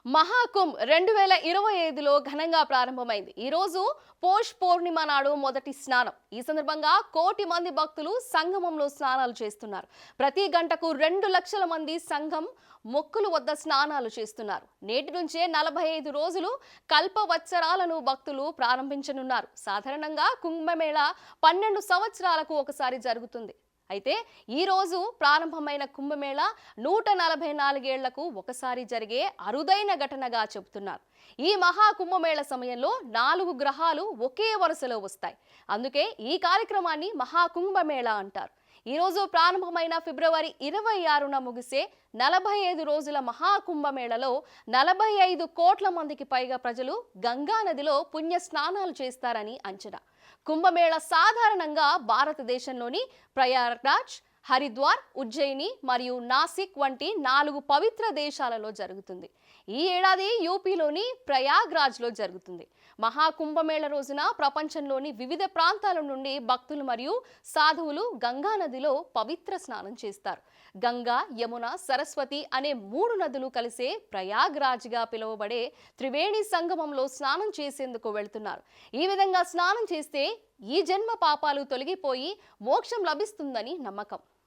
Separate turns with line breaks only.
మహాకుంభ్ 2025లో ఘనంగా ప్రారంభమైంది. ఈ రోజు పోష్ పౌర్ణిమ నాడు మొదటి స్నానం. ఈ సందర్భంగా కోటి మంది భక్తులు సంగమంలో స్నానాలు చేస్తున్నారు. ప్రతి గంటకు 2 లక్షల మంది సంఘం మొక్కులు వద్ద స్నానాలు చేస్తున్నారు. నేటి నుంచే 45 రోజులు కల్పవత్సరాలను భక్తులు ప్రారంభించనున్నారు. సాధారణంగా కుంభమేళా 12 సంవత్సరాలకు ఒకసారి జరుగుతుంది. అయితే ఈ రోజు ప్రారంభమైన కుంభమేళా 144 ఏళ్లకు ఒకసారి జరిగే అరుదైన ఘటనగా చెబుతున్నారు. ఈ మహా కుంభమేళ సమయంలో 4 గ్రహాలు ఒకే వరుసలో వస్తాయి. అందుకే ఈ కార్యక్రమాన్ని మహా కుంభమేళా అంటారు. ఈ రోజు ప్రారంభమైన ఫిబ్రవరి 26న ముగిసే 45 రోజుల మహాకుంభమేళలో 45 కోట్ల మందికి పైగా ప్రజలు గంగా నదిలో పుణ్య స్నానాలు చేస్తారని అంచనా. కుంభమేళ సాధారణంగా భారతదేశంలోని ప్రయాగ్రాజ్, హరిద్వార్, ఉజ్జయిని మరియు నాసిక్ వంటి 4 పవిత్ర దేశాలలో జరుగుతుంది. ఈ ఏడాది యూపీలోని ప్రయాగ్రాజ్లో జరుగుతుంది. మహాకుంభమేళ రోజున ప్రపంచంలోని వివిధ ప్రాంతాల నుండి భక్తులు మరియు సాధువులు గంగా నదిలో పవిత్ర స్నానం చేస్తారు. గంగా, యమున, సరస్వతి అనే 3 నదులు కలిసే ప్రయాగ్రాజ్గా పిలువబడే త్రివేణి సంగమంలో స్నానం చేసేందుకు వెళ్తున్నారు. ఈ విధంగా స్నానం చేస్తే ఈ జన్మ పాపాలు తొలగిపోయి మోక్షం లభిస్తుందని నమ్మకం.